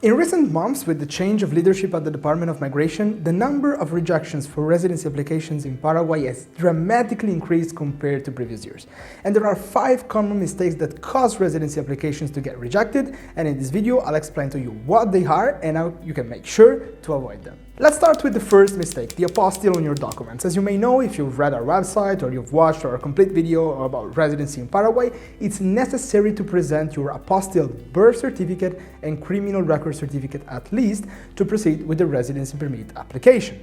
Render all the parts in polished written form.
In recent months, with the change of leadership at the Department of Migration, the number of rejections for residency applications in Paraguay has dramatically increased compared to previous years. And there are 5 common mistakes that cause residency applications to get rejected, and in this video I'll explain to you what they are and how you can make sure to avoid them. Let's start with the first mistake, the apostille on your documents. As you may know, if you've read our website or you've watched our complete video about residency in Paraguay, it's necessary to present your apostille birth certificate and criminal record certificate at least to proceed with the residency permit application.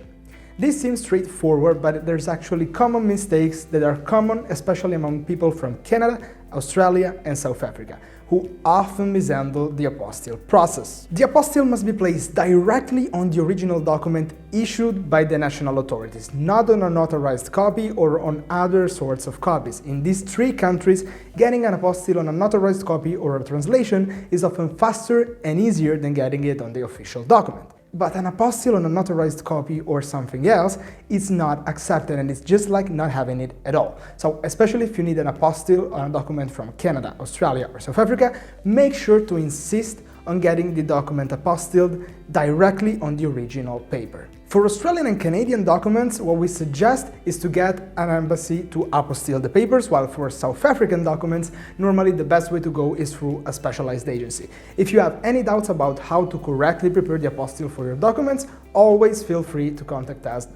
This seems straightforward, but there's actually common mistakes that are common, especially among people from Canada, Australia, and South Africa, who often mishandle the apostille process. The apostille must be placed directly on the original document issued by the national authorities, not on a notarized copy or on other sorts of copies. In these 3 countries, getting an apostille on a notarized copy or a translation is often faster and easier than getting it on the official document. But an apostille on a notarized copy or something else is not accepted, and it's just like not having it at all. So especially if you need an apostille on a document from Canada, Australia, or South Africa, make sure to insist on getting the document apostilled directly on the original paper. For Australian and Canadian documents, what we suggest is to get an embassy to apostille the papers, while for South African documents, normally the best way to go is through a specialized agency. If you have any doubts about how to correctly prepare the apostille for your documents, always feel free to contact us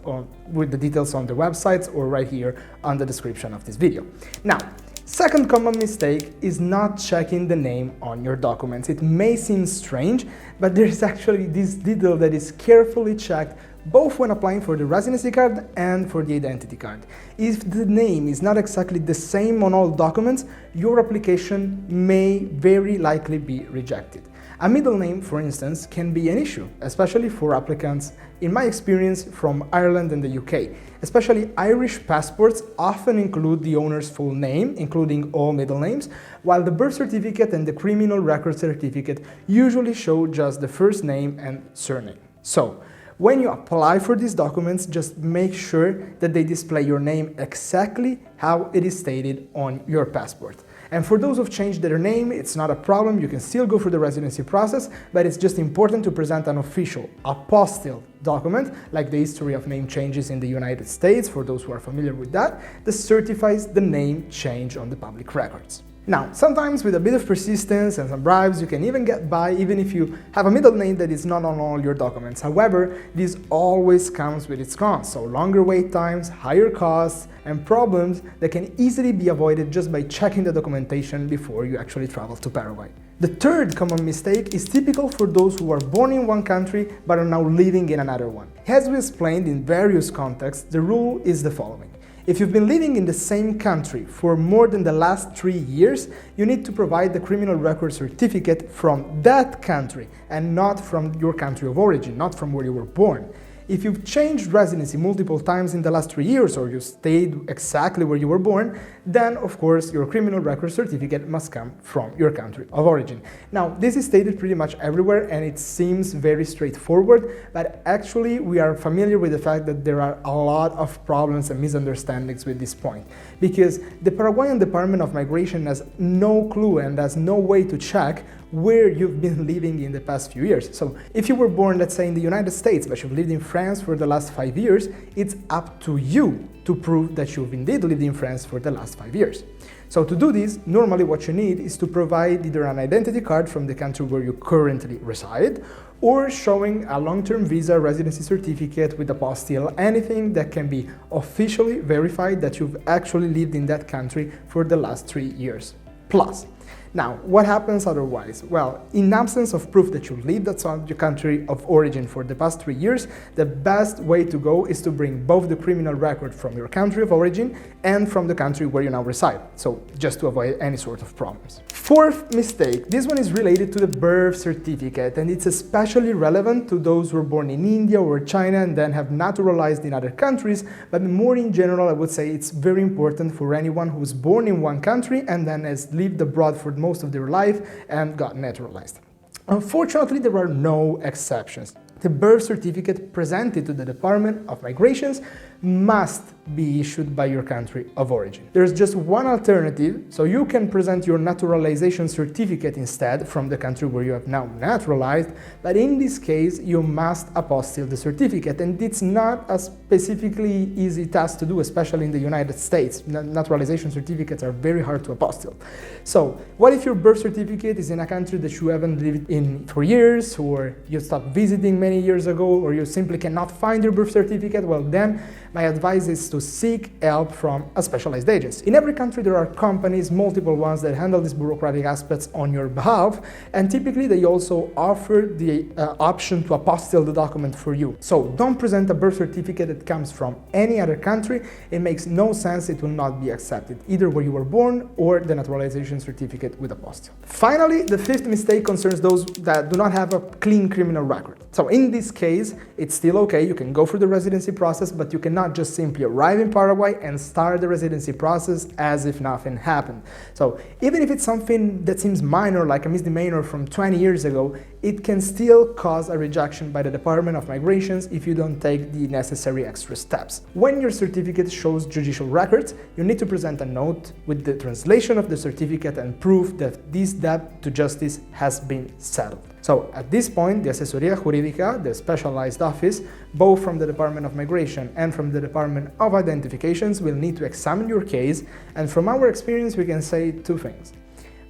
with the details on the websites or right here on the description of this video. Now, second common mistake is not checking the name on your documents. It may seem strange, but there is actually this detail that is carefully checked both when applying for the residency card and for the identity card. If the name is not exactly the same on all documents, your application may very likely be rejected. A middle name, for instance, can be an issue, especially for applicants, in my experience, from Ireland and the UK. Especially Irish passports often include the owner's full name, including all middle names, while the birth certificate and the criminal record certificate usually show just the first name and surname. So, when you apply for these documents, just make sure that they display your name exactly how it is stated on your passport. And for those who've changed their name, it's not a problem, you can still go through the residency process, but it's just important to present an official apostille document, like the history of name changes in the United States, for those who are familiar with that certifies the name change on the public records. Now, sometimes with a bit of persistence and some bribes, you can even get by even if you have a middle name that is not on all your documents. However, this always comes with its cons, so longer wait times, higher costs, and problems that can easily be avoided just by checking the documentation before you actually travel to Paraguay. The third common mistake is typical for those who are born in one country but are now living in another one. As we explained in various contexts, the rule is the following. If you've been living in the same country for more than the last 3 years, you need to provide the criminal record certificate from that country and not from your country of origin, not from where you were born. If you've changed residency multiple times in the last 3 years or you stayed exactly where you were born, then of course your criminal record certificate must come from your country of origin. Now, this is stated pretty much everywhere and it seems very straightforward, but actually we are familiar with the fact that there are a lot of problems and misunderstandings with this point, because the Paraguayan Department of Migration has no clue and has no way to check where you've been living in the past few years. So if you were born, let's say, in the United States, but you've lived in France for the last 5 years, it's up to you to prove that you've indeed lived in France for the last 5 years. So to do this, normally what you need is to provide either an identity card from the country where you currently reside, or showing a long-term visa, residency certificate with apostille, anything that can be officially verified that you've actually lived in that country for the last 3 years plus. Now, what happens otherwise? Well, in absence of proof that you lived outside your country of origin for the past 3 years, the best way to go is to bring both the criminal record from your country of origin and from the country where you now reside, so just to avoid any sort of problems. Fourth mistake, this one is related to the birth certificate, and it's especially relevant to those who were born in India or China and then have naturalized in other countries, but more in general, I would say it's very important for anyone who's born in one country and then has lived abroad for most of their life and got naturalized. Unfortunately, there are no exceptions. the birth certificate presented to the Department of Migrations must be issued by your country of origin. There's just one alternative, so you can present your naturalization certificate instead from the country where you have now naturalized, but in this case you must apostille the certificate, and it's not a specifically easy task to do, especially in the United States. Naturalization certificates are very hard to apostille. So what if your birth certificate is in a country that you haven't lived in for years, or you stopped visiting many years ago, or you simply cannot find your birth certificate? Well, then my advice is to seek help from a specialized agency. In every country there are companies, multiple ones, that handle these bureaucratic aspects on your behalf, and typically they also offer the option to apostille the document for you. So don't present a birth certificate that comes from any other country. It makes no sense, it will not be accepted, either where you were born or the naturalization certificate with apostille. Finally, the fifth mistake concerns those that do not have a clean criminal record. So in this case, it's still okay, you can go through the residency process, but you cannot just simply arrive in Paraguay and start the residency process as if nothing happened. So even if it's something that seems minor, like a misdemeanor from 20 years ago, it can still cause a rejection by the Department of Migrations if you don't take the necessary extra steps. When your certificate shows judicial records, you need to present a note with the translation of the certificate and proof that this debt to justice has been settled. So at this point, the Asesoría Jurídica, the specialized office, both from the Department of Migration and from the Department of Identifications, will need to examine your case, and from our experience we can say two things.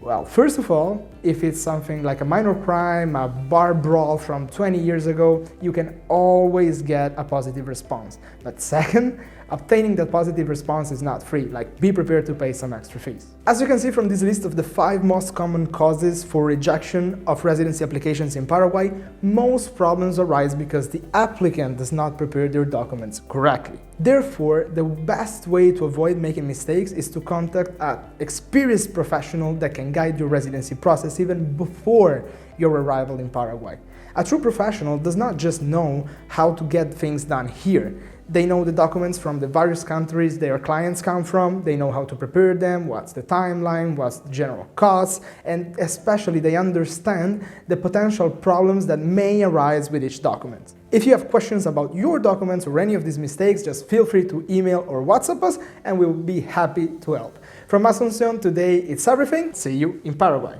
Well, first of all, if it's something like a minor crime, a bar brawl from 20 years ago, you can always get a positive response. But second, obtaining that positive response is not free, like be prepared to pay some extra fees. As you can see from this list of the 5 most common causes for rejection of residency applications in Paraguay, most problems arise because the applicant does not prepare their documents correctly. Therefore, the best way to avoid making mistakes is to contact an experienced professional that can guide your residency process even before your arrival in Paraguay. A true professional does not just know how to get things done here. They know the documents from the various countries their clients come from, they know how to prepare them, what's the timeline, what's the general costs, and especially they understand the potential problems that may arise with each document. If you have questions about your documents or any of these mistakes, just feel free to email or WhatsApp us and we'll be happy to help. From Asunción today, it's everything. See you in Paraguay.